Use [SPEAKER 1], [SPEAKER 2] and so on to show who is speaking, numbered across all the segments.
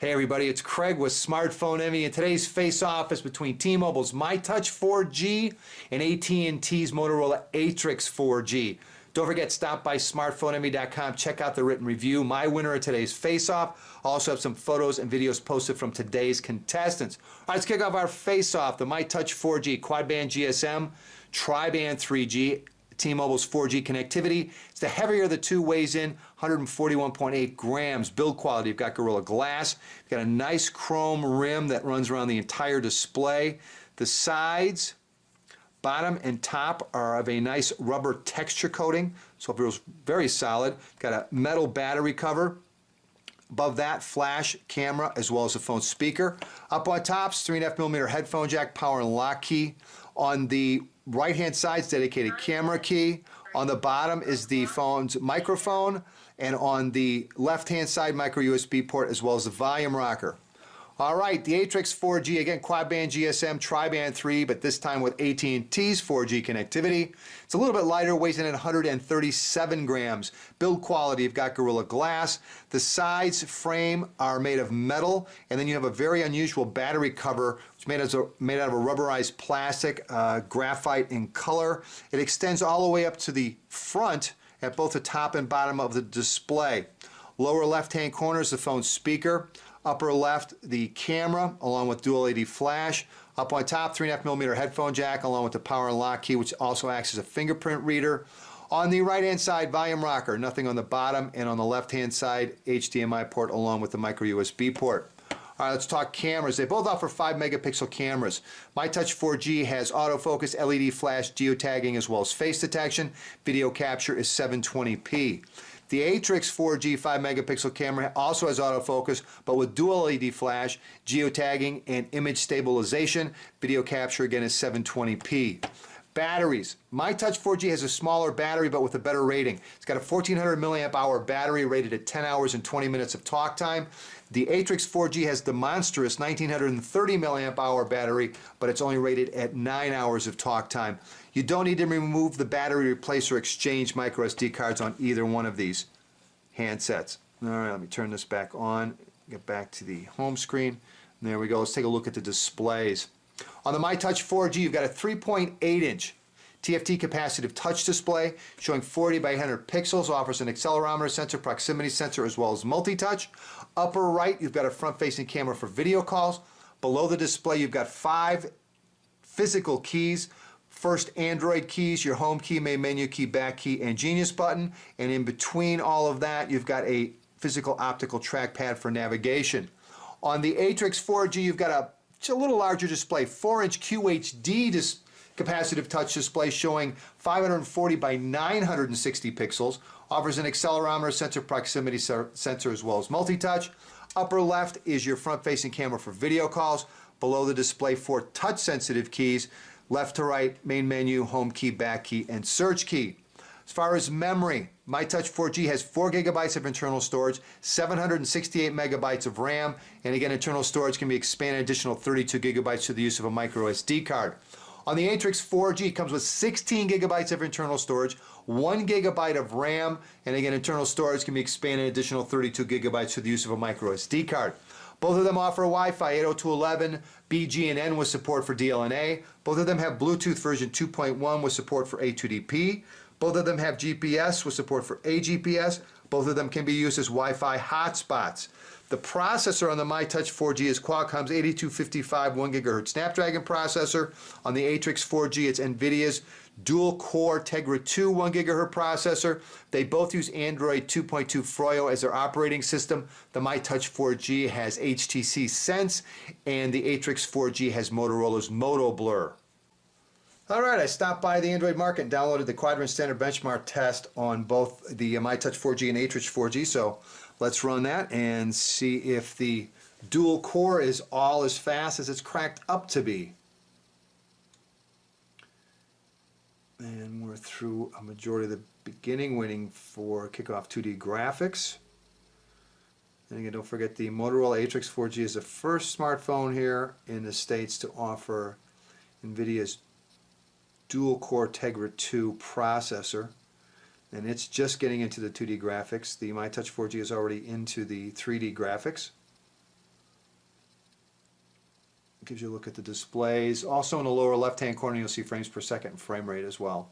[SPEAKER 1] Hey everybody, it's Craig with Smartphone Envy, and today's face-off is between T-Mobile's myTouch 4G and AT&T's Motorola Atrix 4G. Don't forget, stop by smartphoneenvy.com, check out the written review. My winner of today's face-off. I also have some photos and videos posted from today's contestants. All right, let's kick off our face-off. The myTouch 4G, quad-band GSM, tri-band 3G, T-Mobile's 4G connectivity. It's the heavier of the two, weighs in 141.8 grams. Build quality, you've got Gorilla Glass. You've got a nice chrome rim that runs around the entire display. The sides, bottom and top are of a nice rubber texture coating, so it feels very solid. Got a metal battery cover. Above that, flash camera as well as a phone speaker. Up on top, 3.5mm headphone jack, power and lock key. On the right-hand side is dedicated camera key. On the bottom is the phone's microphone, and on the left-hand side, micro USB port as well as the volume rocker. All right, the Atrix 4G, again, quad-band GSM, tri-band 3, but this time with AT&T's 4G connectivity. It's a little bit lighter, weighs in at 137 grams. Build quality, you've got Gorilla Glass. The sides frame are made of metal, and then you have a very unusual battery cover, which is made out of a rubberized plastic, graphite in color. It extends all the way up to the front at both the top and bottom of the display. Lower left-hand corner is the phone speaker. Upper left, the camera, along with dual LED flash. Up on top, 3.5mm headphone jack, along with the power and lock key, which also acts as a fingerprint reader. On the right-hand side, volume rocker, nothing on the bottom, and on the left-hand side, HDMI port, along with the micro USB port. All right, let's talk cameras. They both offer 5-megapixel cameras. myTouch 4G has autofocus, LED flash, geotagging, as well as face detection. Video capture is 720p. The Atrix 4G 5-megapixel camera also has autofocus, but with dual LED flash, geotagging, and image stabilization. Video capture, again, is 720p. Batteries. myTouch 4G has a smaller battery, but with a better rating. It's got a 1400 milliamp hour battery rated at 10 hours and 20 minutes of talk time. The Atrix 4G has the monstrous 1930 milliamp hour battery, but it's only rated at 9 hours of talk time. You don't need to remove the battery, replace, or exchange micro SD cards on either one of these handsets. All right, let me turn this back on, get back to the home screen. There we go. Let's take a look at the displays. On the myTouch 4G, you've got a 3.8-inch TFT capacitive touch display showing 40 by 800 pixels, offers an accelerometer sensor, proximity sensor, as well as multi-touch. Upper right, you've got a front-facing camera for video calls. Below the display, you've got 5 physical keys. First, Android keys, your home key, main menu key, back key, and Genius button. And in between all of that, you've got a physical optical trackpad for navigation. On the Atrix 4G, you've got a little larger display, 4-inch QHD capacitive touch display showing 540 by 960 pixels. Offers an accelerometer sensor, proximity sensor, as well as multi-touch. Upper left is your front-facing camera for video calls. Below the display, 4 touch-sensitive keys. Left to right, main menu, home key, back key, and search key. As far as memory, myTouch 4G has 4 gigabytes of internal storage, 768 megabytes of RAM, and again, internal storage can be expanded an additional 32 gigabytes through the use of a micro SD card. On the Atrix 4G, it comes with 16 gigabytes of internal storage, 1 gigabyte of RAM, and again, internal storage can be expanded an additional 32 gigabytes through the use of a micro SD card. Both of them offer Wi-Fi 802.11, BGN with support for DLNA. Both of them have Bluetooth version 2.1 with support for A2DP. Both of them have GPS with support for AGPS. Both of them can be used as Wi-Fi hotspots. The processor on the myTouch 4G is Qualcomm's 8255 1 GHz Snapdragon processor. On the Atrix 4G, it's NVIDIA's dual-core Tegra 2 1 GHz processor. They both use Android 2.2 Froyo as their operating system. The myTouch 4G has HTC Sense, and the Atrix 4G has Motorola's Moto Blur. All right, I stopped by the Android market and downloaded the Quadrant Standard Benchmark test on both the myTouch 4G and Atrix 4G, so let's run that and see if the dual core is all as fast as it's cracked up to be. And we're through a majority of the beginning, waiting for kickoff 2D graphics. And again, don't forget the Motorola Atrix 4G is the first smartphone here in the States to offer NVIDIA's dual-core Tegra 2 processor. And it's just getting into the 2D graphics. The myTouch 4G is already into the 3D graphics. Gives you a look at the displays. Also in the lower left-hand corner, you'll see frames per second and frame rate as well.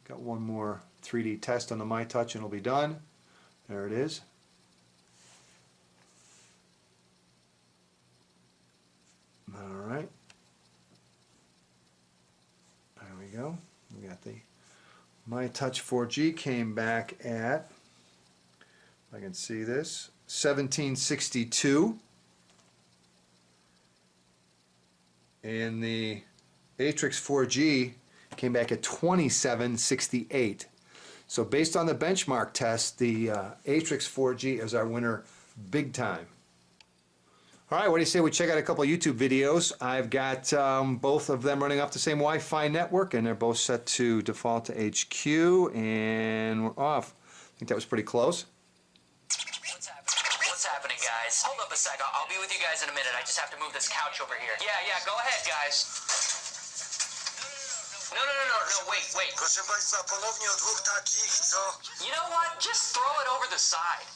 [SPEAKER 1] Got one more 3D test on the myTouch and it'll be done. There it is. Alright. There we go. We got the myTouch 4G came back at, if I can see this, 1762. And the Atrix 4G came back at 2768. So based on the benchmark test, the Atrix 4G is our winner big time. All right, what do you say we check out a couple of YouTube videos? I've got both of them running off the same Wi-Fi network, and they're both set to default to HQ, and we're off. I think that was pretty close.
[SPEAKER 2] What's happening, guys? Hold up a sec. I'll be with you guys in a minute. I just have to move this couch over here. Yeah, go ahead, guys. No, wait.
[SPEAKER 3] Proszę Państwa, ponownie o dwóch takich, co?
[SPEAKER 2] You know what? Just throw it over the side.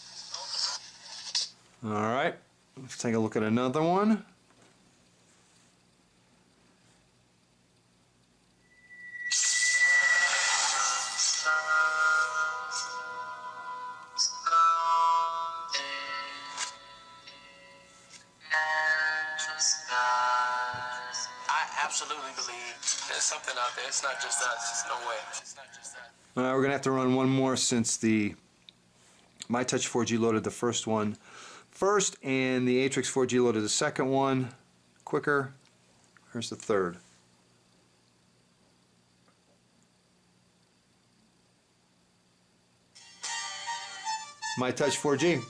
[SPEAKER 1] All right, let's take a look at another one.
[SPEAKER 2] I absolutely believe there's something out there. It's not just us. There's no way. It's not just that.
[SPEAKER 1] We're going to have to run one more since the myTouch 4G loaded the first one first, and the Atrix 4G loaded the second one quicker. Here's the third. myTouch 4G.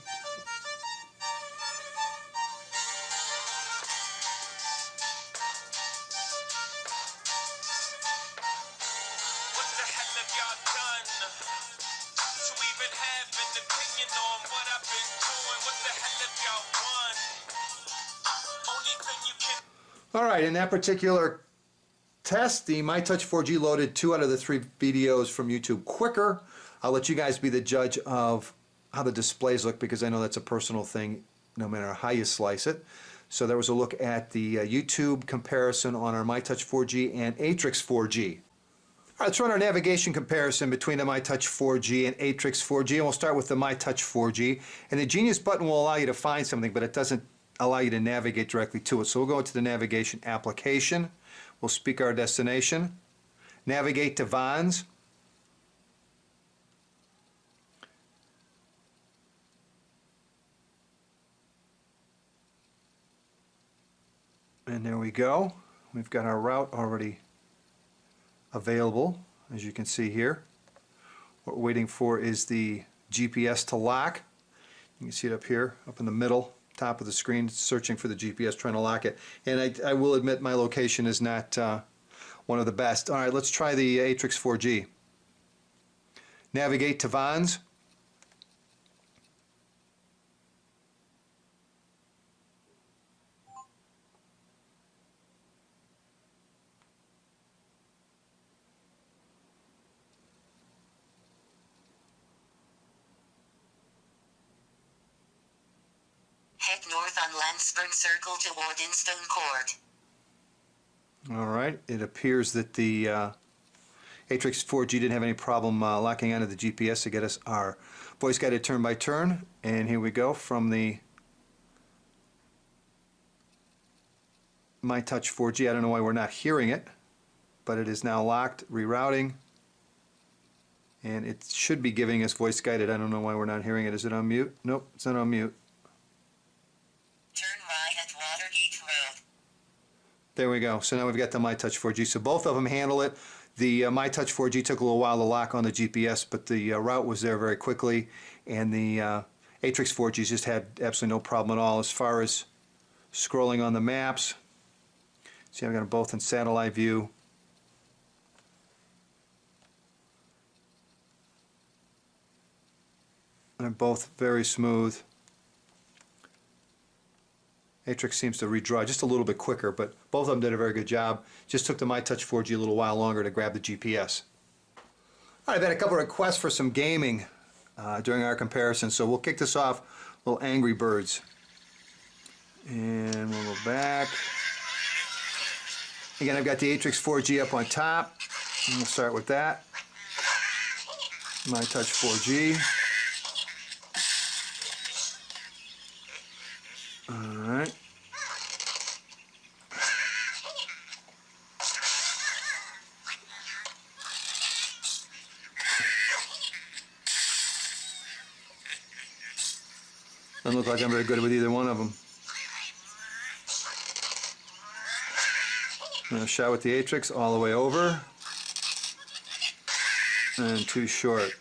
[SPEAKER 1] Alright, in that particular test, the myTouch 4G loaded 2 out of the 3 videos from YouTube quicker. I'll let you guys be the judge of how the displays look, because I know that's a personal thing no matter how you slice it. So there was a look at the YouTube comparison on our myTouch 4G and Atrix 4G. Alright, let's run our navigation comparison between the myTouch 4G and Atrix 4G, and we'll start with the myTouch 4G. And the Genius button will allow you to find something, but it doesn't allow you to navigate directly to it. So we'll go into the navigation application. We'll speak our destination. Navigate to Vons. And there we go. We've got our route already available, as you can see here. What we're waiting for is the GPS to lock. You can see it up here, up in the middle, top of the screen, searching for the GPS, trying to lock it. And I will admit my location is not one of the best. All right, let's try the Atrix 4G. Navigate to Vons.
[SPEAKER 4] Head north on Landsberg Circle toward Instone Court.
[SPEAKER 1] All right, it appears that the Atrix 4G didn't have any problem locking onto the GPS to get us our voice guided turn by turn. And here we go from the myTouch 4G. I don't know why we're not hearing it, but it is now locked, rerouting, and it should be giving us voice guided. I don't know why we're not hearing it. Is it on mute? Nope, it's not on mute.
[SPEAKER 4] Turn right at Watergate Road.
[SPEAKER 1] There we go. So now we've got the myTouch 4G. So both of them handle it. The myTouch 4G took a little while to lock on the GPS, but the route was there very quickly, and the Atrix 4G just had absolutely no problem at all. As far as scrolling on the maps, see, I've got them both in satellite view. They're both very smooth. Atrix seems to redraw just a little bit quicker, but both of them did a very good job. Just took the myTouch 4G a little while longer to grab the GPS. All right, I've had a couple of requests for some gaming during our comparison, so we'll kick this off. Little Angry Birds. And we'll go back. Again, I've got the Atrix 4G up on top. And we'll start with that. myTouch 4G. Alright. Doesn't look like I'm very good with either one of them. I'm going to shot with the Atrix all the way over. And too short.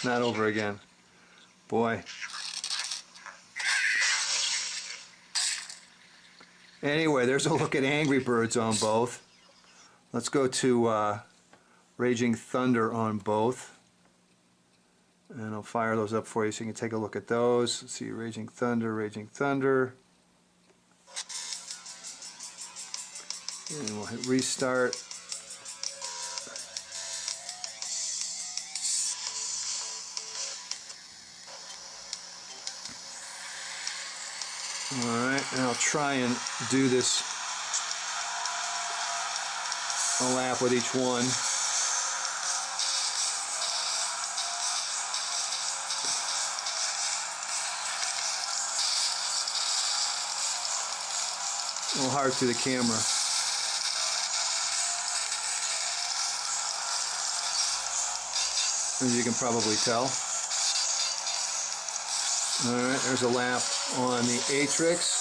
[SPEAKER 1] Not over again. Boy. Anyway, there's a look at Angry Birds on both. Let's go to Raging Thunder on both. And I'll fire those up for you so you can take a look at those. Let's see, Raging Thunder, Raging Thunder. And we'll hit restart. Alright, and I'll try and do this a lap with each one. A little hard through the camera. As you can probably tell. Alright, there's a lap on the Atrix.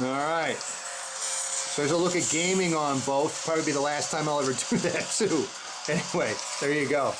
[SPEAKER 1] Alright, so there's a look at gaming on both. Probably be the last time I'll ever do that too. Anyway, there you go.